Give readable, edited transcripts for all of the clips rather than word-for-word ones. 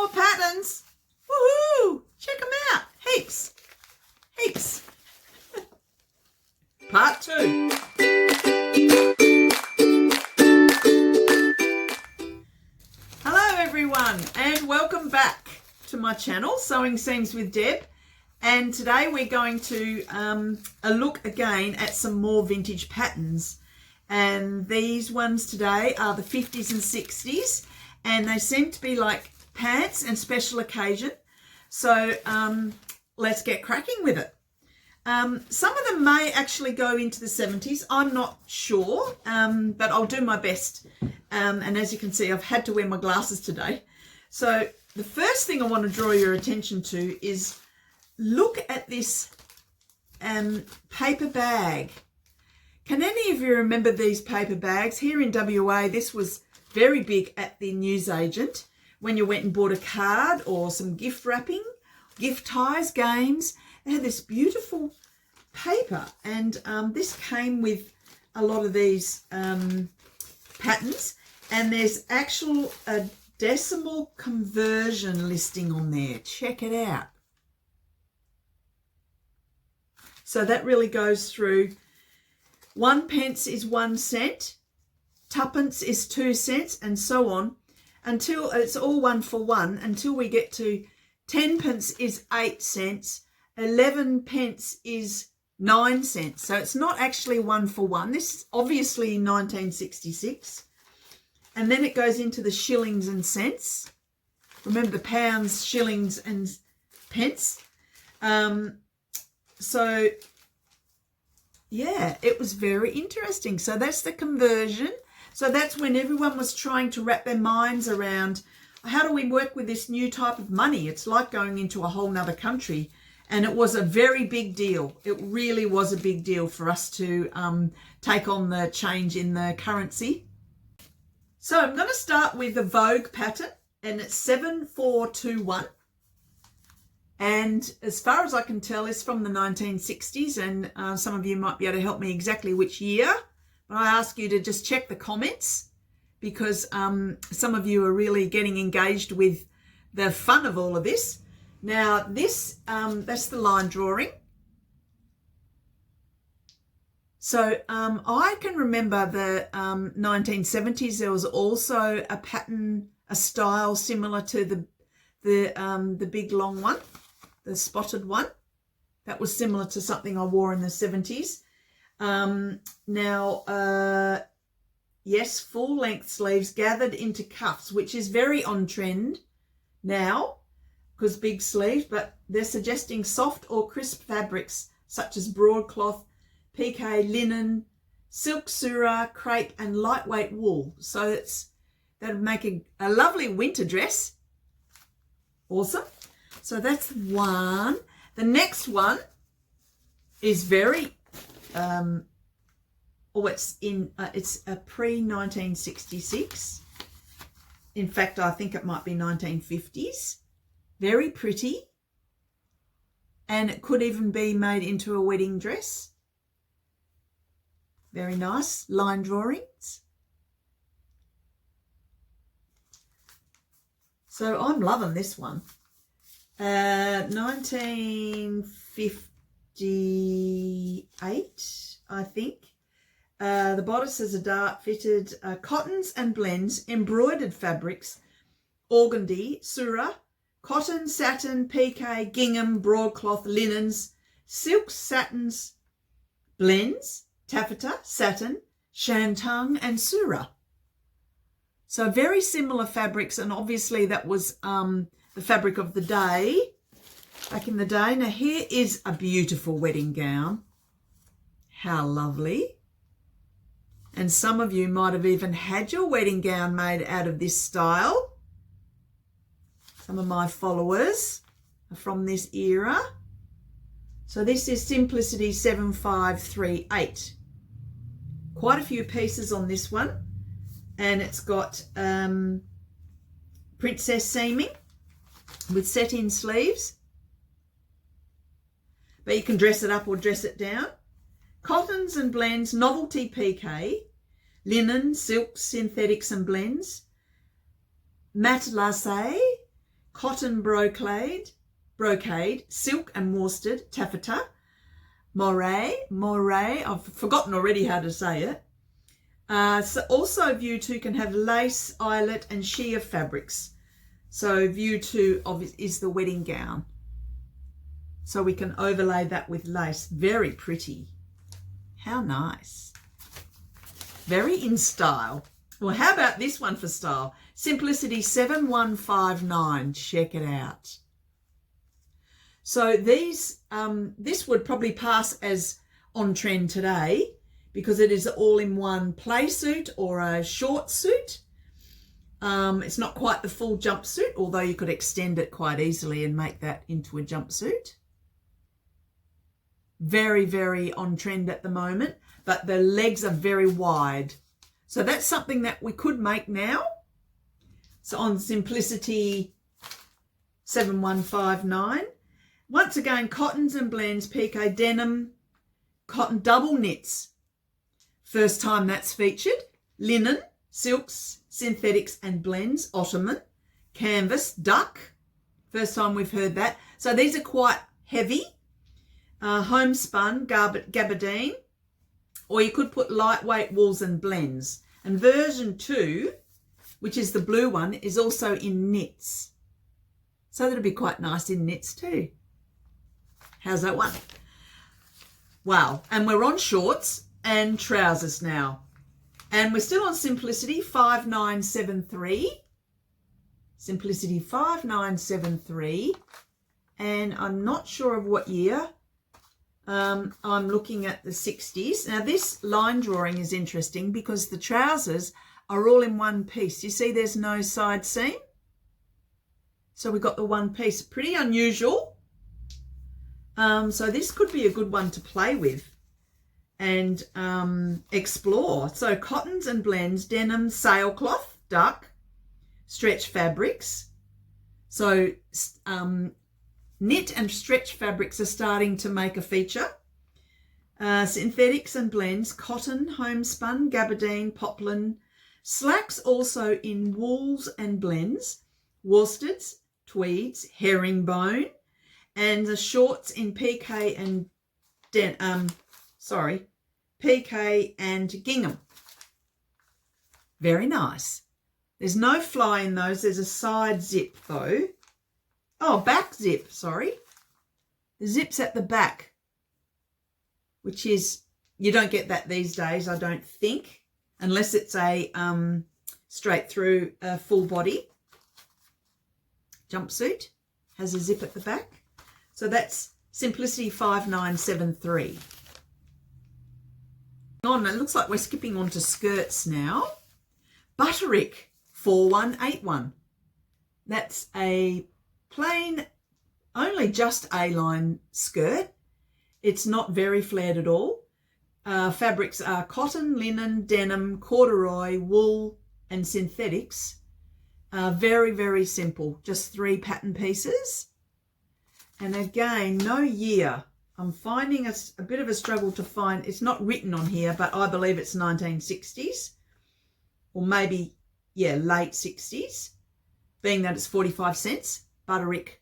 more patterns. Woohoo! Check them out. Heaps. Part 2. Hello everyone and welcome back to my channel, Sewing Seams with Deb. And today we're going to look again at some more vintage patterns. And these ones today are the 50s and 60s, and they seem to be like pants and special occasion. So let's get cracking with it. Some of them may actually go into the 70s. I'm not sure, but I'll do my best. And as you can see, I've had to wear my glasses today. So the first thing I want to draw your attention to is look at this paper bag. Can any of you remember these paper bags? Here in WA, this was very big at the newsagent when you went and bought a card or some gift wrapping, gift ties, games. They had this beautiful paper, and this came with a lot of these patterns, and there's actual a decimal conversion listing on there. Check it out. So that really goes through 1 pence is 1 cent, tuppence is 2 cents, and so on, until it's all 1 for 1, until we get to 10 pence is 8 cents, 11 pence is 9 cents. So it's not actually 1 for 1. This is obviously 1966. And then it goes into the shillings and cents. Remember the pounds, shillings and pence. So yeah, it was very interesting. So that's the conversion. So that's when everyone was trying to wrap their minds around, how do we work with this new type of money? It's like going into a whole nother country. And it was a very big deal. It really was a big deal for us to take on the change in the currency. So I'm going to start with the Vogue pattern, and it's 7421. And as far as I can tell, it's from the 1960s, and some of you might be able to help me exactly which year. But I ask you to just check the comments, because some of you are really getting engaged with the fun of all of this. Now this, that's the line drawing. So I can remember the 1970s, there was also a pattern, a style similar to the big long one, the spotted one. That was similar to something I wore in the 70s. Yes, full length sleeves gathered into cuffs, which is very on trend now because big sleeves, but they're suggesting soft or crisp fabrics such as broadcloth, pique, linen, silk, surah, crepe, and lightweight wool. So that'd make a lovely winter dress. Awesome. So that's one. The next one is very, it's a pre-1966. In fact, I think it might be 1950s. Very pretty. And it could even be made into a wedding dress. Very nice line drawings. So I'm loving this one. 1958, I think. The bodice is a dart fitted cottons and blends, embroidered fabrics, organdy, surah, cotton, satin, pique, gingham, broadcloth, linens, silks, satins, blends, taffeta, satin, shantung, and surah. So very similar fabrics, and obviously that was the fabric of the day, back in the day. Now here is a beautiful wedding gown. How lovely. And some of you might have even had your wedding gown made out of this style. Some of my followers are from this era. So this is Simplicity 7538. Quite a few pieces on this one. And it's got princess seaming with set-in sleeves. But you can dress it up or dress it down. Cottons and blends, novelty pique, linen, silks, synthetics and blends, matelassé, cotton brocade, silk and worsted, taffeta, moire, I've forgotten already how to say it. So also view 2 can have lace, eyelet and sheer fabrics. So view 2 is the wedding gown. So we can overlay that with lace. Very pretty. How nice. Very in style. Well, how about this one for style? Simplicity 7159. Check it out. So these, this would probably pass as on trend today because it is all-in-one play suit or a short suit. It's not quite the full jumpsuit, although you could extend it quite easily and make that into a jumpsuit. Very, very on trend at the moment, but the legs are very wide. So that's something that we could make now. So on Simplicity 7159. Once again, cottons and blends, piqué, denim, cotton double knits. First time that's featured. Linen, silks, synthetics and blends, ottoman, canvas, duck. First time we've heard that. So these are quite heavy. Homespun, gabardine, or you could put lightweight wools and blends. And version 2, which is the blue one, is also in knits. So that'll be quite nice in knits too. How's that one? Wow. And we're on shorts and trousers now. And we're still on Simplicity 5973. Simplicity 5973. And I'm not sure of what year. I'm looking at the 60s. Now this line drawing is interesting because the trousers are all in one piece. You see there's no side seam. So we got the one piece. Pretty unusual. So this could be a good one to play with and explore. So cottons and blends, denim, sailcloth, duck, stretch fabrics. So knit and stretch fabrics are starting to make a feature. Synthetics and blends, cotton, homespun, gabardine, poplin. Slacks also in wools and blends, worsteds, tweeds, herringbone, and the shorts in piqué and piqué and gingham. Very nice. There's no fly in those. There's a side zip though. Oh, back zip, sorry. The zip's at the back, which is, you don't get that these days, I don't think, unless it's a straight through full body jumpsuit, has a zip at the back. So that's Simplicity 5973. It looks like we're skipping on to skirts now. Butterick 4181. That's a plain, only just A-line skirt. It's not very flared at all. Fabrics are cotton, linen, denim, corduroy, wool and synthetics. Very, very simple. Just 3 pattern pieces. And again, no year. I'm finding a bit of a struggle to find. It's not written on here, but I believe it's 1960s. Or maybe, yeah, late 60s. Being that it's 45 cents. Butterick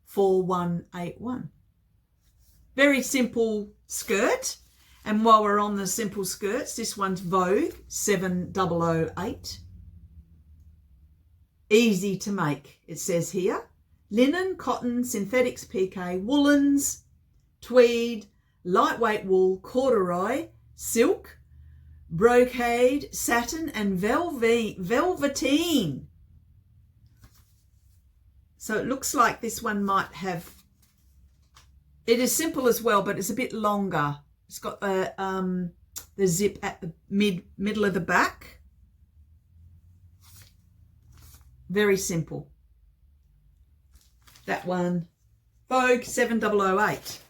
4181. Very simple skirt. And while we're on the simple skirts, this one's Vogue 7008. Easy to make, it says here. Linen, cotton, synthetics, piqué, woolens, tweed, lightweight wool, corduroy, silk, brocade, satin and velveteen. So it looks like this one might have, it is simple as well, but it's a bit longer. It's got the zip at the middle of the back. Very simple. That one, Vogue 7008.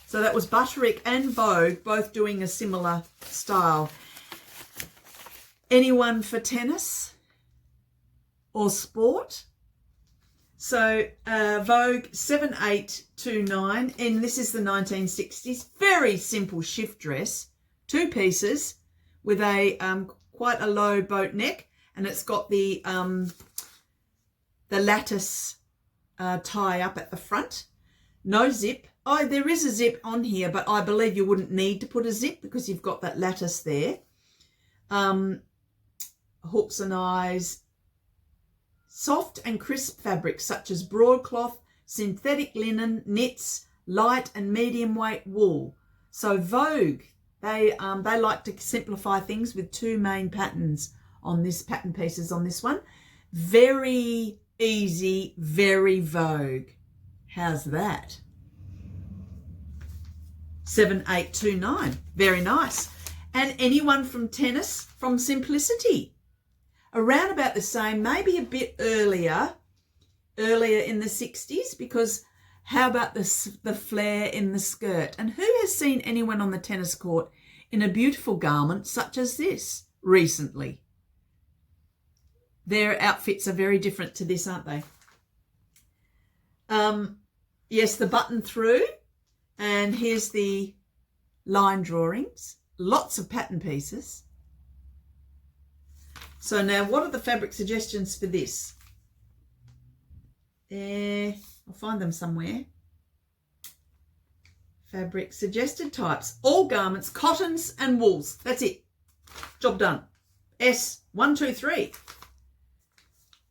So that was Butterick and Vogue, both doing a similar style. Anyone for tennis or sport? So Vogue 7829, and this is the 1960s. Very simple shift dress, 2 pieces with a quite a low boat neck, and it's got the lattice tie up at the front. No zip. Oh, there is a zip on here, but I believe you wouldn't need to put a zip because you've got that lattice there. Hooks and eyes. Soft and crisp fabrics such as broadcloth, synthetic linen, knits, light and medium weight wool. So Vogue, they like to simplify things with two main patterns on this, pattern pieces on this one. Very easy, very Vogue. How's that? 7829. Very nice. And anyone from tennis, from Simplicity. Around about the same, maybe a bit earlier in the 60s, because how about the flare in the skirt? And who has seen anyone on the tennis court in a beautiful garment such as this recently? Their outfits are very different to this, aren't they? Yes, the button through, and here's the line drawings. Lots of pattern pieces. So now, what are the fabric suggestions for this? I'll find them somewhere. Fabric suggested types. All garments, cottons and wools. That's it. Job done. S123.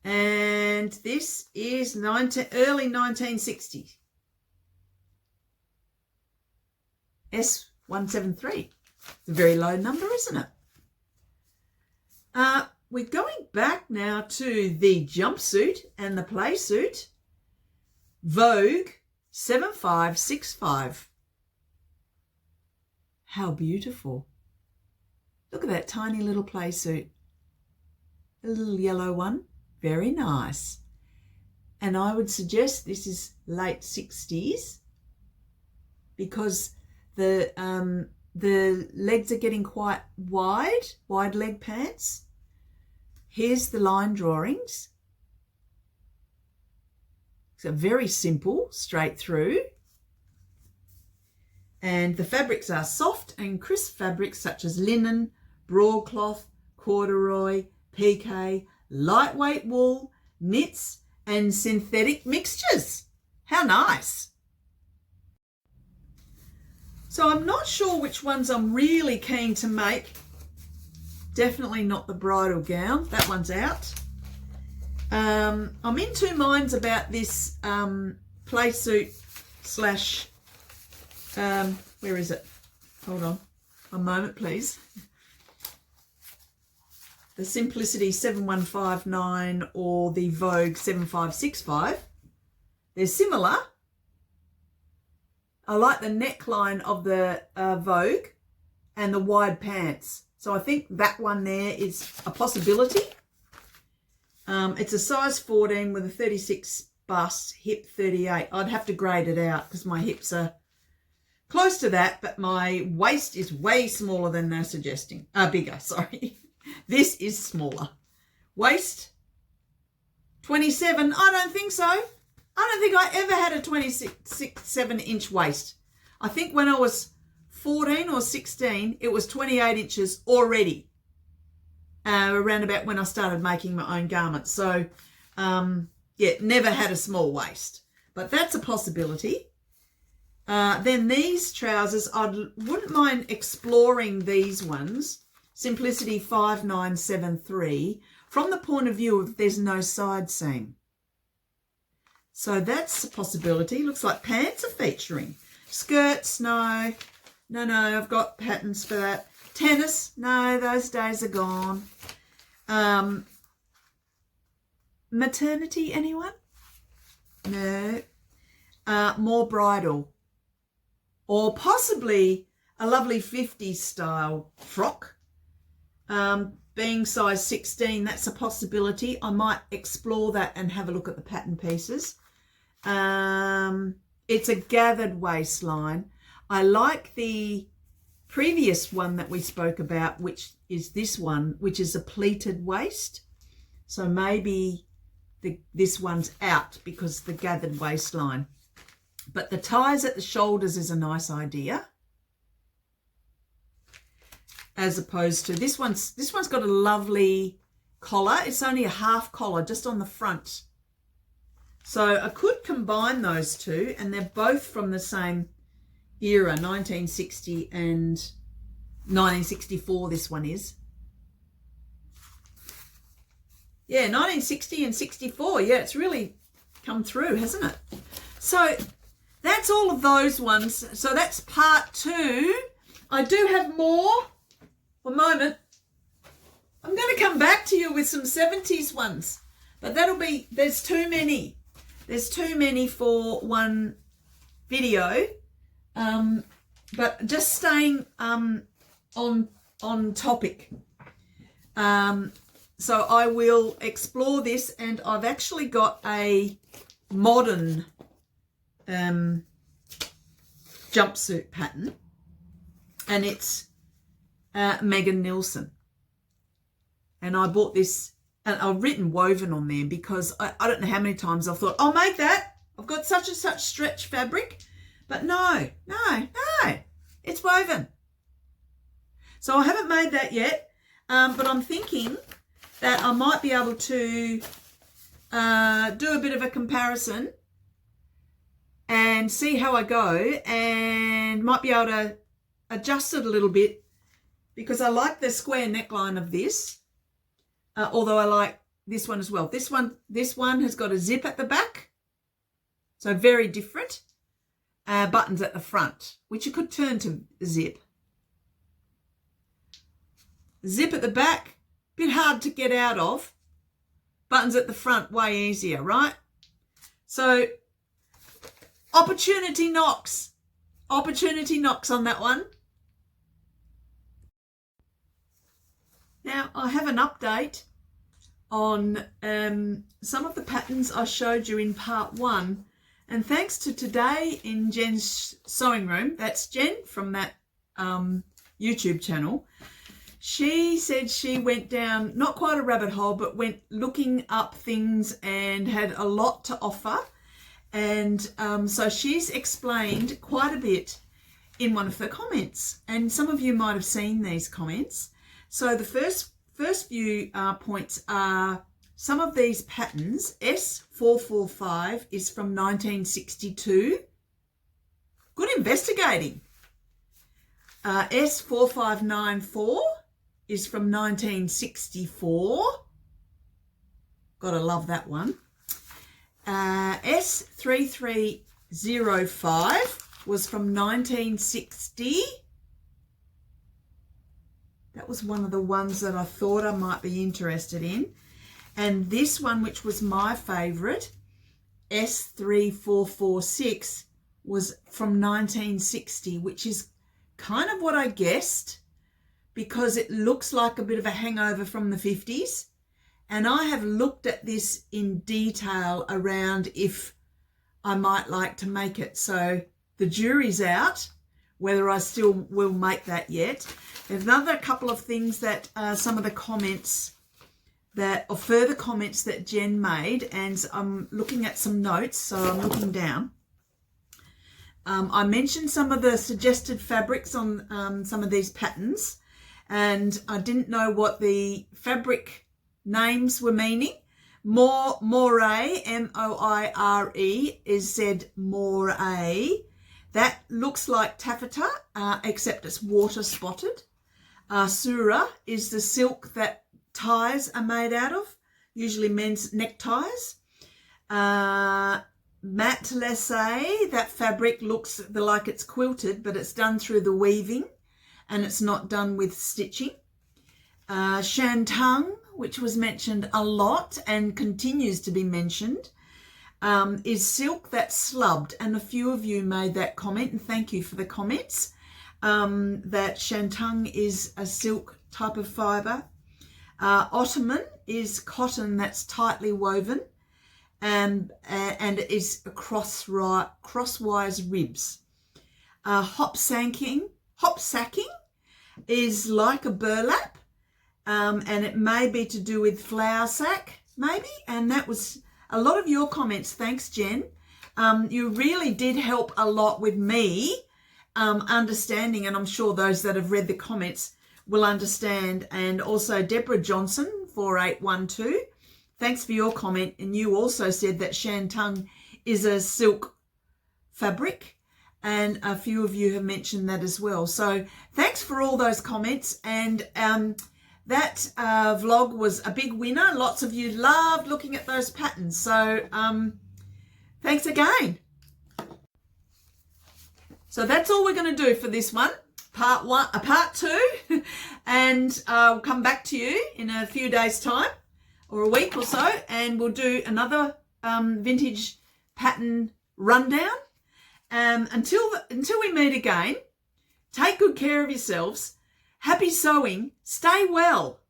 And this is early 1960s. S173. It's a very low number, isn't it? We're going back now to the jumpsuit and the play suit. Vogue 7565. How beautiful. Look at that tiny little play suit. A little yellow one. Very nice. And I would suggest this is late 60s because the legs are getting quite wide leg pants. Here's the line drawings. So very simple, straight through. And the fabrics are soft and crisp fabrics such as linen, broadcloth, corduroy, pique, lightweight wool, knits, and synthetic mixtures. How nice. So I'm not sure which ones I'm really keen to make. Definitely not the bridal gown. That one's out. I'm in two minds about this play suit slash, where is it? Hold on. A moment, please. The Simplicity 7159 or the Vogue 7565. They're similar. I like the neckline of the Vogue and the wide pants. So I think that one there is a possibility. It's a size 14 with a 36 bust, hip 38. I'd have to grade it out because my hips are close to that, but my waist is way smaller than they're suggesting. Bigger, sorry. This is smaller. Waist, 27. I don't think so. I don't think I ever had a 27-inch waist. I think when I was 14 or 16, it was 28 inches already. Around about when I started making my own garments. So, yeah, never had a small waist. But that's a possibility. Then these trousers, I wouldn't mind exploring these ones. Simplicity 5973, from the point of view of there's no side seam. So that's a possibility. Looks like pants are featuring. Skirts, no. No, I've got patterns for that. Tennis, no, those days are gone. Maternity, anyone? No. More bridal. Or possibly a lovely 50s style frock. Being size 16, that's a possibility. I might explore that and have a look at the pattern pieces. It's a gathered waistline. I like the previous one that we spoke about, which is this one, which is a pleated waist. So maybe this one's out because the gathered waistline. But the ties at the shoulders is a nice idea. As opposed to this one's got a lovely collar. It's only a half collar just on the front. So I could combine those two, and they're both from the same era, 1960 and 1964 this one is. Yeah, 1960 and 64. Yeah, it's really come through, hasn't it? So that's all of those ones. So that's part 2. I do have more. One moment. I'm going to come back to you with some 70s ones. But there's too many. There's too many for one video. But just staying on topic. So I will explore this, and I've actually got a modern jumpsuit pattern, and it's Megan Nielsen. And I bought this, and I've written woven on there because I don't know how many times I've thought, I'll make that. I've got such and such stretch fabric. But no, it's woven. So I haven't made that yet, but I'm thinking that I might be able to do a bit of a comparison and see how I go, and might be able to adjust it a little bit because I like the square neckline of this, although I like this one as well. This one has got a zip at the back, so very different. Buttons at the front, which you could turn to zip. Zip at the back, bit hard to get out of. Buttons at the front, way easier, right? So opportunity knocks. Opportunity knocks on that one. Now I have an update on some of the patterns I showed you in part 1. And thanks to Today in Jen's Sewing Room, that's Jen from that YouTube channel, she said she went down, not quite a rabbit hole, but went looking up things and had a lot to offer. And so she's explained quite a bit in one of her comments. And some of you might have seen these comments. So the first few points are, some of these patterns, S445 is from 1962. Good investigating. S4594 is from 1964. Gotta love that one. S3305 was from 1960. That was one of the ones that I thought I might be interested in. And this one, which was my favourite, S3446, was from 1960, which is kind of what I guessed because it looks like a bit of a hangover from the 50s. And I have looked at this in detail around if I might like to make it. So the jury's out whether I still will make that yet. There's another couple of things that some of the comments or further comments that Jen made, and I'm looking at some notes, so I'm looking down. I mentioned some of the suggested fabrics on some of these patterns, and I didn't know what the fabric names were meaning. Moire, M-O-I-R-E, is said moire. That looks like taffeta, except it's water spotted. Sura is the silk that ties are made out of, usually men's neckties. Matelassé, that fabric looks like it's quilted, but it's done through the weaving and it's not done with stitching. Shantung, which was mentioned a lot and continues to be mentioned, is silk that's slubbed, and a few of you made that comment, and thank you for the comments, that Shantung is a silk type of fibre. Ottoman is cotton that's tightly woven, and it is crosswise ribs. Hop sacking is like a burlap, and it may be to do with flour sack, maybe. And that was a lot of your comments. Thanks, Jen. You really did help a lot with me understanding, and I'm sure those that have read the comments will understand. And also Deborah Johnson, 4812, thanks for your comment. And you also said that shantung is a silk fabric, and a few of you have mentioned that as well. So thanks for all those comments. And that vlog was a big winner. Lots of you loved looking at those patterns. So thanks again. So that's all we're going to do for this one, part 2, and I'll come back to you in a few days' time or a week or so, and we'll do another vintage pattern rundown. Until we meet again, take good care of yourselves. Happy sewing. Stay well.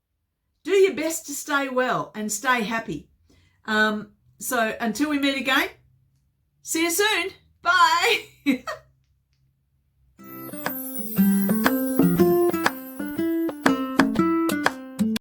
Do your best to stay well and stay happy. So until we meet again, see you soon. Bye.